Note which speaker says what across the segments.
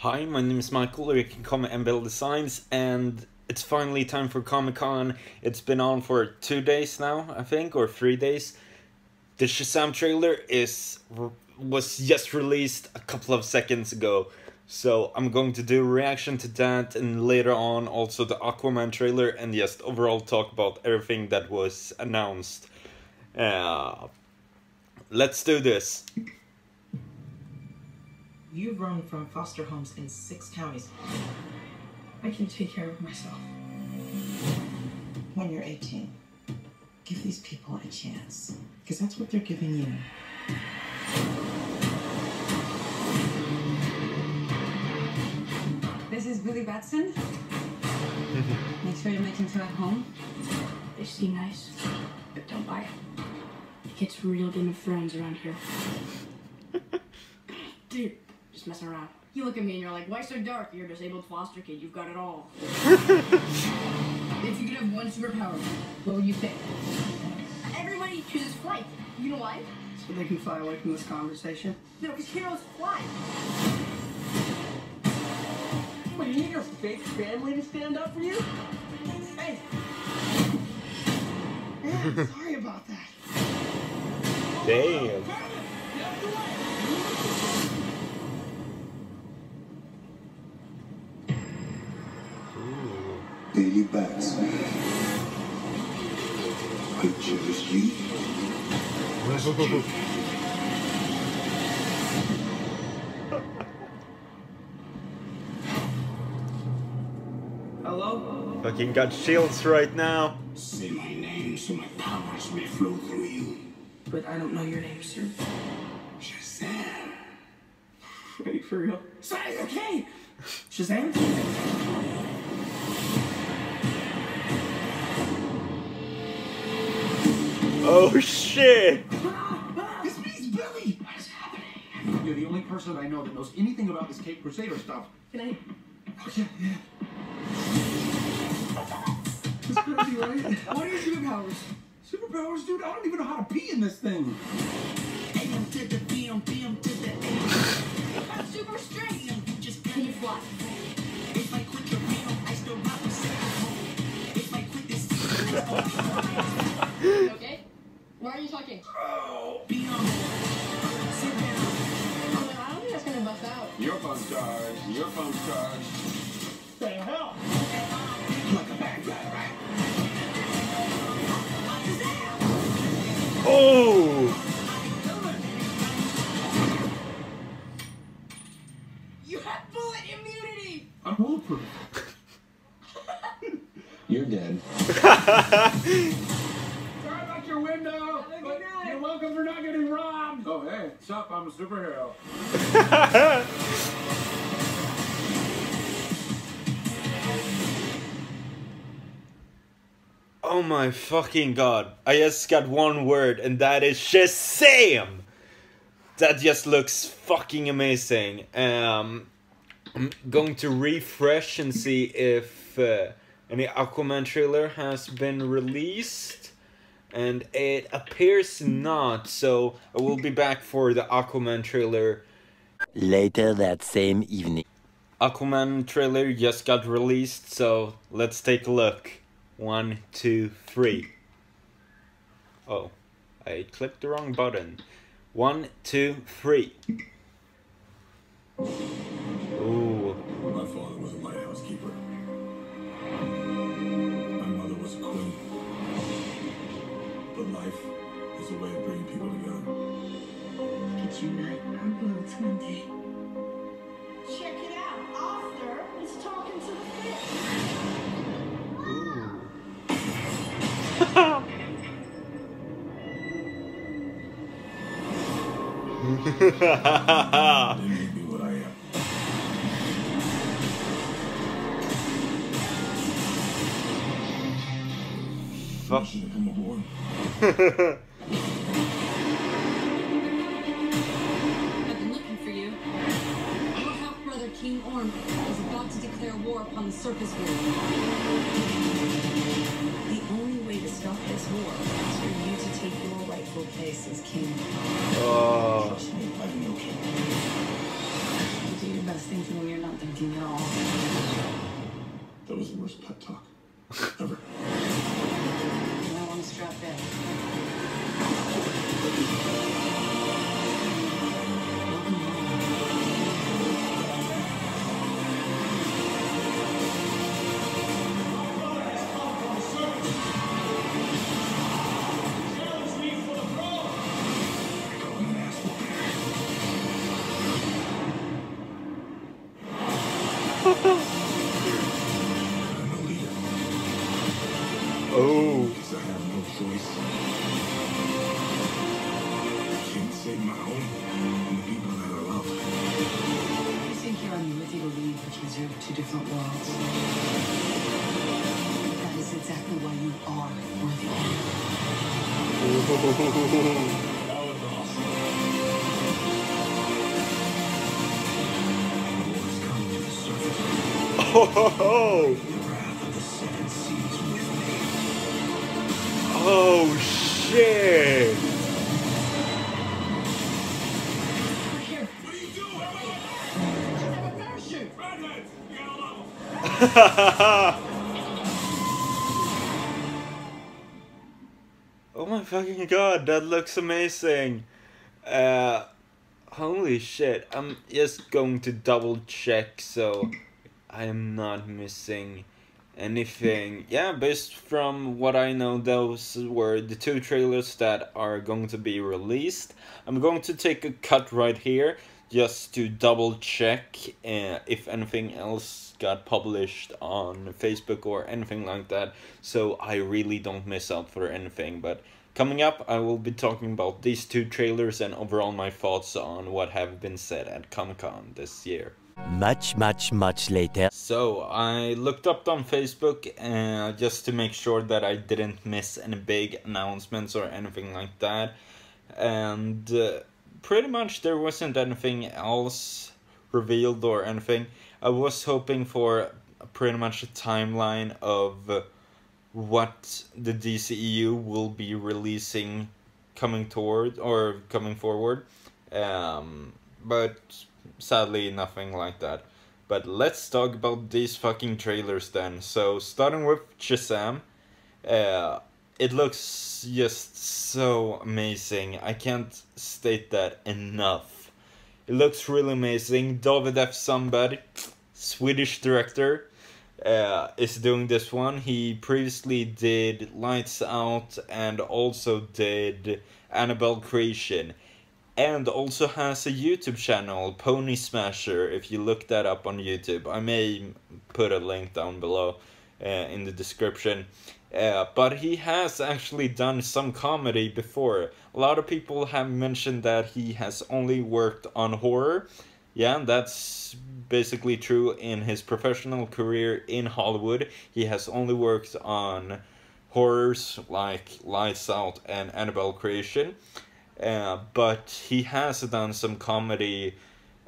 Speaker 1: Hi, my name is Michael, or you can call me MBL Designs, and it's finally time for Comic-Con. It's been on for 2 days now, I think, or 3 days. The Shazam trailer was just released a couple of seconds ago, so I'm going to do a reaction to that, and later on also the Aquaman trailer, and just overall talk about everything that was announced. Let's do this.
Speaker 2: You've run from foster homes in 6 counties. I can take care of myself. When you're 18, give these people a chance, because that's what they're giving you.
Speaker 3: This is Billy Batson. Make sure you make him feel at home.
Speaker 4: They seem nice, but don't buy it. It gets real Game of Thrones around here. Dude, just messing around. You look at me and you're like, why so dark? You're a disabled foster kid, you've got it all. If you could have one superpower, what would you pick? Everybody chooses flight. You know why?
Speaker 2: So they can fly away from this conversation?
Speaker 4: No, because heroes fly.
Speaker 2: What, you need your fake family to stand up for you? Hey! Yeah, sorry about that.
Speaker 1: Damn.
Speaker 5: Billy Batson. I chose you.
Speaker 2: Hello?
Speaker 1: Fucking got shields right now.
Speaker 5: Say my name so my powers may flow through you.
Speaker 2: But I don't know your name, sir.
Speaker 5: Shazam.
Speaker 2: Are you for real? Sorry, okay! Shazam?
Speaker 1: Oh shit!
Speaker 5: This means Billy! What is happening?
Speaker 6: You're the only person I know that knows anything about this Cape Crusader stuff.
Speaker 2: Can I?
Speaker 5: Oh, yeah.
Speaker 2: It's crazy, right?
Speaker 6: What are your superpowers? Superpowers, dude? I don't even know how to pee in this thing.
Speaker 4: I'm super straight. Can you fly?
Speaker 5: If I quit your real, I still rock the same home. If I quit this,
Speaker 4: You okay? Why are you talking?
Speaker 5: be on. Sit down.
Speaker 4: I don't think that's gonna bust out.
Speaker 6: Your phone's charged. Your phone's charged.
Speaker 2: The hell?
Speaker 5: Like a bad guy, right?
Speaker 1: Oh!
Speaker 4: You have bullet immunity!
Speaker 6: I'm bulletproof.
Speaker 5: You're dead.
Speaker 6: Sorry about your window. But you're welcome for not getting robbed. Oh, hey, sup? I'm a superhero.
Speaker 1: Oh my fucking god. I just got one word, and that is Shazam! That just looks fucking amazing. I'm going to refresh and see if any Aquaman trailer has been released. And it appears not, so I will be back for the Aquaman trailer.
Speaker 7: Later that same evening.
Speaker 1: Aquaman trailer just got released, so let's take a look. 1, 2, 3. Oh, I clicked the wrong button. 1, 2, 3. Ooh.
Speaker 5: My father was a lighthouse keeper. My mother was a queen. But life is a way of bringing people together.
Speaker 2: Could unite our worlds one day.
Speaker 4: Check it out, Arthur is talking to the fish.
Speaker 1: Ooh.
Speaker 5: They made me what I am.
Speaker 1: Fuck.
Speaker 5: I should have come aboard.
Speaker 3: I've been looking for you. Your half-brother King Orm is about to declare war upon the surface world. The only way to stop this war is for you to take your rightful place as king.
Speaker 1: Oh.
Speaker 5: Trust me, I know king.
Speaker 3: Do your best things when you're not
Speaker 2: seen it all.
Speaker 6: That was the worst pep talk ever.
Speaker 2: I want to strap in. Welcome home.
Speaker 6: Challenge me for the throne. Call him an ass I'm a leader.
Speaker 1: Oh.
Speaker 6: Because I have no choice. I can't save my home and the people that I love.
Speaker 2: I think you're on with you to leave because you're two different worlds. That is exactly why you are worthy.
Speaker 6: That was awesome. War's coming to the surface.
Speaker 1: Oh,
Speaker 6: The wrath of the seven seas with me.
Speaker 1: oh shit!
Speaker 2: Here.
Speaker 6: What are you doing? I have a parachute. Redheads, you gotta love 'em.
Speaker 1: Oh my fucking god, that looks amazing. Holy shit. I'm just going to double check so I am not missing anything. Yeah, based from what I know, those were the two trailers that are going to be released. I'm going to take a cut right here just to double check if anything else got published on Facebook or anything like that, so I really don't miss out for anything. But coming up, I will be talking about these two trailers and overall my thoughts on what have been said at Comic-Con this year.
Speaker 7: Much later.
Speaker 1: So, I looked up on Facebook just to make sure that I didn't miss any big announcements or anything like that. And pretty much there wasn't anything else revealed or anything. I was hoping for pretty much a timeline of what the DCEU will be releasing coming forward. But sadly nothing like that. But let's talk about these fucking trailers then. So starting with Shazam, it looks just so amazing. I can't state that enough. It looks really amazing. David F. Sundberg, Swedish director, is doing this one. He previously did Lights Out and also did Annabelle Creation. And also has a YouTube channel, Pony Smasher, if you look that up on YouTube. I may put a link down below in the description. But he has actually done some comedy before. A lot of people have mentioned that he has only worked on horror. Yeah, that's basically true in his professional career in Hollywood. He has only worked on horrors like Lights Out and Annabelle Creation. But he has done some comedy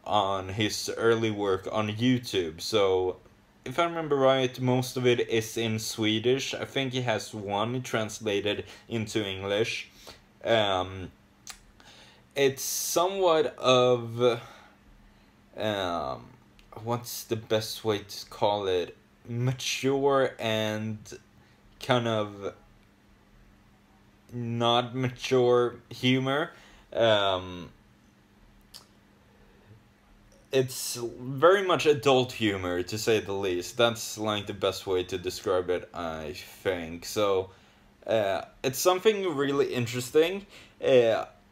Speaker 1: on his early work on YouTube. So, if I remember right, most of it is in Swedish. I think he has one translated into English. It's somewhat of... what's the best way to call it? Mature and kind of not mature humor. It's very much adult humor, to say the least. That's like the best way to describe it, I think. So, it's something really interesting.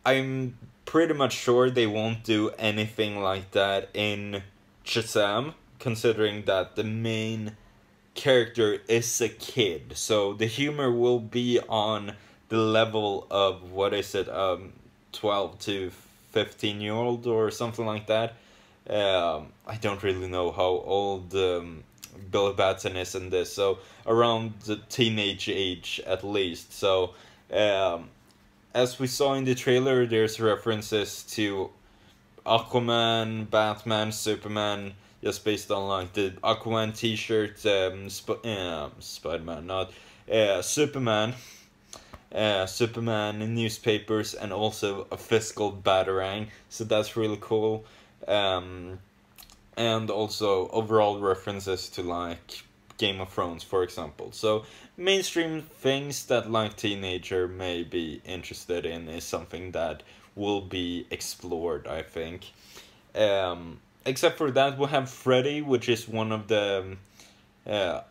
Speaker 1: I'm pretty much sure they won't do anything like that in Shazam, considering that the main character is a kid. So the humor will be on the level of, 12 to 15-year-old or something like that. I don't really know how old Billy Batson is in this, so around the teenage age at least. So, as we saw in the trailer, there's references to Aquaman, Batman, Superman, just based on like the Aquaman t-shirt, Spider-Man, not Superman. Superman in newspapers, and also a physical batarang, so that's really cool. and also overall references to like Game of Thrones, for example. So mainstream things that like teenager may be interested in is something that will be explored, I think. Except for that, we have Freddy, which is one of the uh,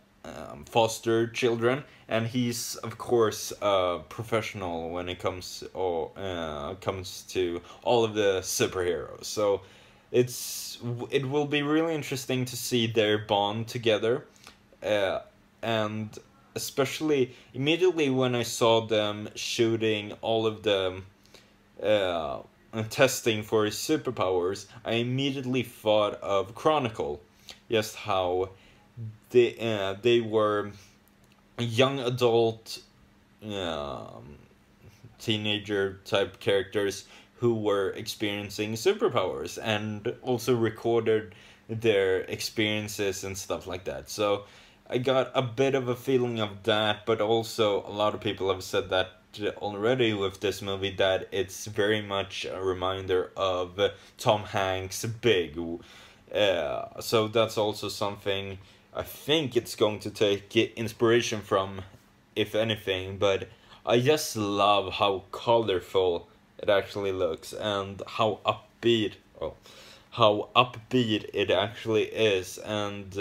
Speaker 1: foster children, and he's of course a professional when it comes to all of the superheroes. So it will be really interesting to see their bond together, and especially immediately when I saw them shooting all of the testing for his superpowers, I immediately thought of Chronicle, just how they were young adult teenager type characters who were experiencing superpowers and also recorded their experiences and stuff like that. So I got a bit of a feeling of that, but also a lot of people have said that already with this movie, that it's very much a reminder of Tom Hanks' Big. So that's also something I think it's going to take inspiration from, if anything, but I just love how colorful it actually looks and how upbeat it actually is. And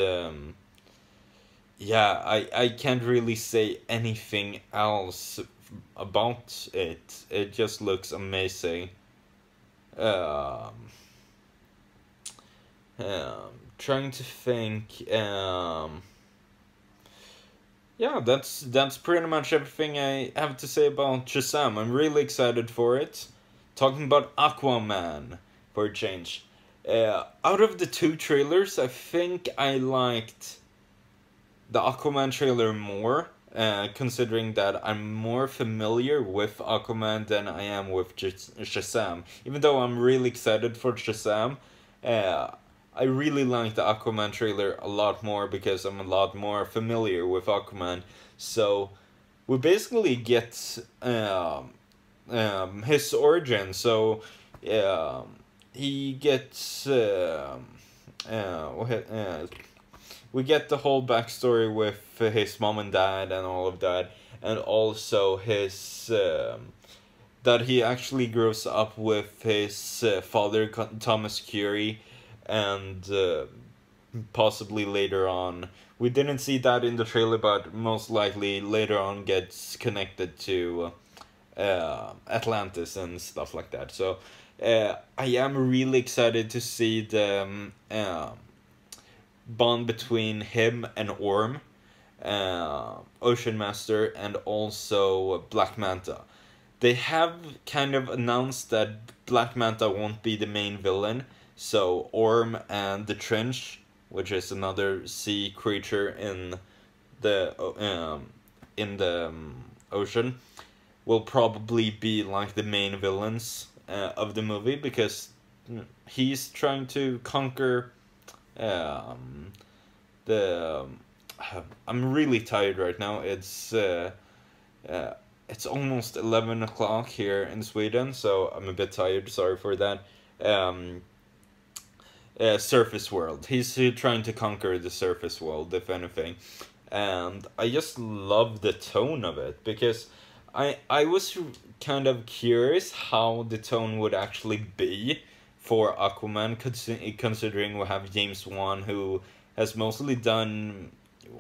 Speaker 1: yeah, I can't really say anything else about it. It just looks amazing. Trying to think. Yeah, that's pretty much everything I have to say about Shazam. I'm really excited for it. Talking about Aquaman for a change. Out of the two trailers, I think I liked the Aquaman trailer more, considering that I'm more familiar with Aquaman than I am with Shazam. Even though I'm really excited for Shazam, I really like the Aquaman trailer a lot more because I'm a lot more familiar with Aquaman. So we basically get his origin. So he gets we get the whole backstory with his mom and dad and all of that, and also his that he actually grows up with his father Thomas Curie, and possibly later on, we didn't see that in the trailer, but most likely later on gets connected to Atlantis and stuff like that. So I am really excited to see the bond between him and Orm, Ocean Master, and also Black Manta. They have kind of announced that Black Manta won't be the main villain, so Orm and the Trench, which is another sea creature in the ocean, will probably be like the main villains of the movie, because he's trying to conquer I'm really tired right now. It's almost 11 o'clock here in Sweden, so I'm a bit tired. Sorry for that. Surface world. He's trying to conquer the surface world, if anything. And I just love the tone of it, because I was kind of curious how the tone would actually be for Aquaman, considering we have James Wan, who has mostly done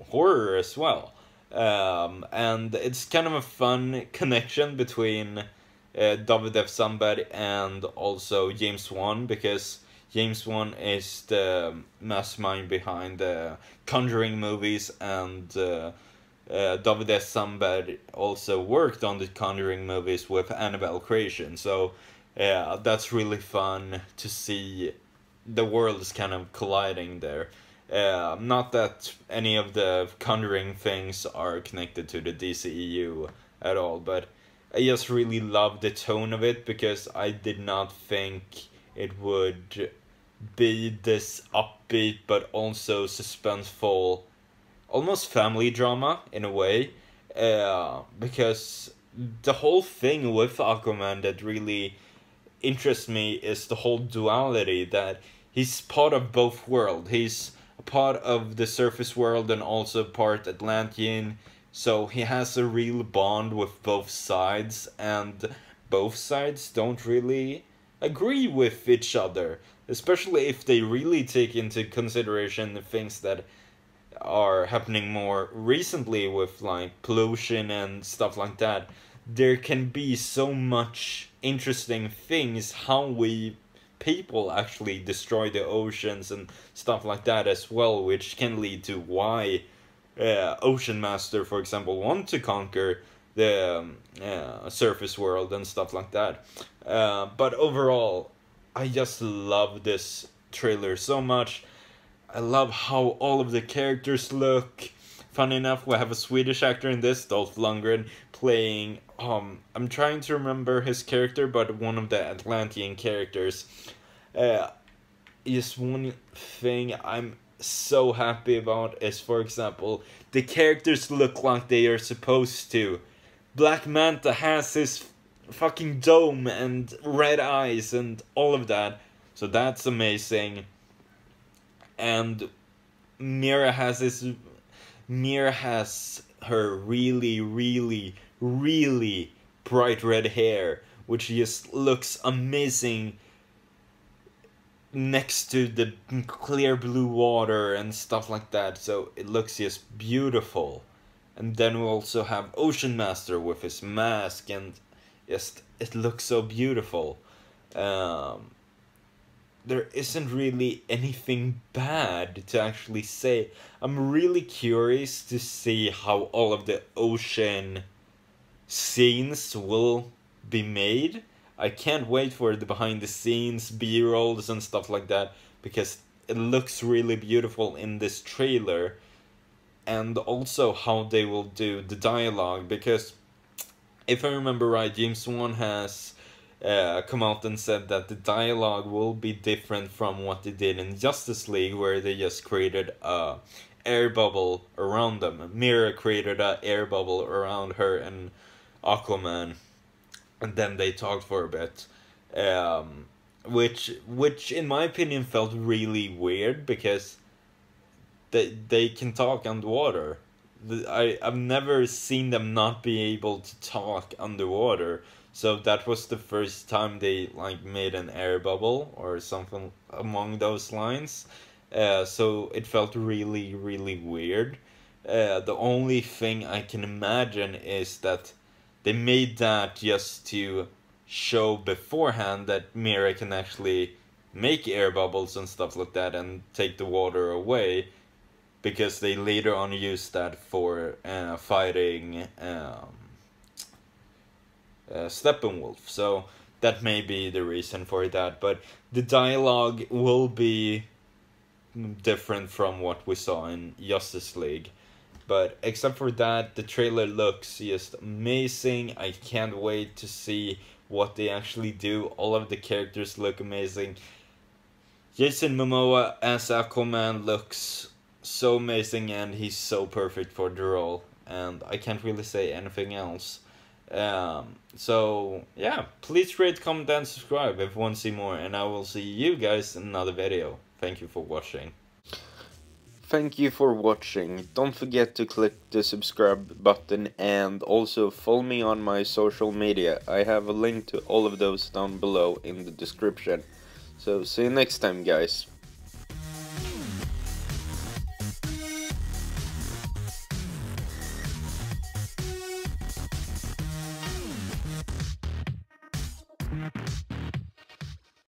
Speaker 1: horror as well. And it's kind of a fun connection between David F. Sandberg and also James Wan, because James Wan is the mastermind behind the Conjuring movies, and David F. Sandberg also worked on the Conjuring movies with Annabelle Creation. So yeah, that's really fun to see the worlds kind of colliding there. Not that any of the Conjuring things are connected to the DCEU at all, but I just really love the tone of it, because I did not think it would be this upbeat but also suspenseful, almost family drama in a way, because the whole thing with Aquaman that really interests me is the whole duality, that he's part of both worlds. He's a part of the surface world and also part Atlantean. So he has a real bond with both sides, and both sides don't really agree with each other. Especially if they really take into consideration the things that are happening more recently with like pollution and stuff like that. There can be so much interesting things how we people actually destroy the oceans and stuff like that as well, which can lead to why Ocean Master, for example, want to conquer the surface world and stuff like that. But overall, I just love this trailer so much. I love how all of the characters look. Funny enough, we have a Swedish actor in this, Dolph Lundgren, playing, I'm trying to remember his character, but one of the Atlantean characters. Just one thing I'm so happy about is, for example, the characters look like they are supposed to. Black Manta has his fucking dome and red eyes and all of that, so that's amazing. And Mira has her really, really, really bright red hair, which just looks amazing next to the clear blue water and stuff like that, so it looks just beautiful. And then we also have Ocean Master with his mask, and just it looks so beautiful. There isn't really anything bad to actually say. I'm really curious to see how all of the ocean scenes will be made. I can't wait for the behind the scenes B-rolls and stuff like that, because it looks really beautiful in this trailer. And also how they will do the dialogue, because if I remember right, James Wan has come out and said that the dialogue will be different from what they did in Justice League, where they just created a air bubble around them. Mira created an air bubble around her and Aquaman, and then they talked for a bit, which in my opinion felt really weird, because they can talk underwater. I've never seen them not be able to talk underwater, so that was the first time they like made an air bubble or something among those lines. So it felt really, really weird. The only thing I can imagine is that they made that just to show beforehand that Mira can actually make air bubbles and stuff like that and take the water away, because they later on used that for fighting Steppenwolf. So that may be the reason for that, but the dialogue will be different from what we saw in Justice League. But except for that, the trailer looks just amazing. I can't wait to see what they actually do. All of the characters look amazing. Jason Momoa as Aquaman looks so amazing, and he's so perfect for the role. And I can't really say anything else. So yeah, please rate, comment, and subscribe if you want to see more. And I will see you guys in another video. Thank you for watching. Thank you for watching. Don't forget to click the subscribe button, and also follow me on my social media. I have a link to all of those down below in the description. So see you next time, guys.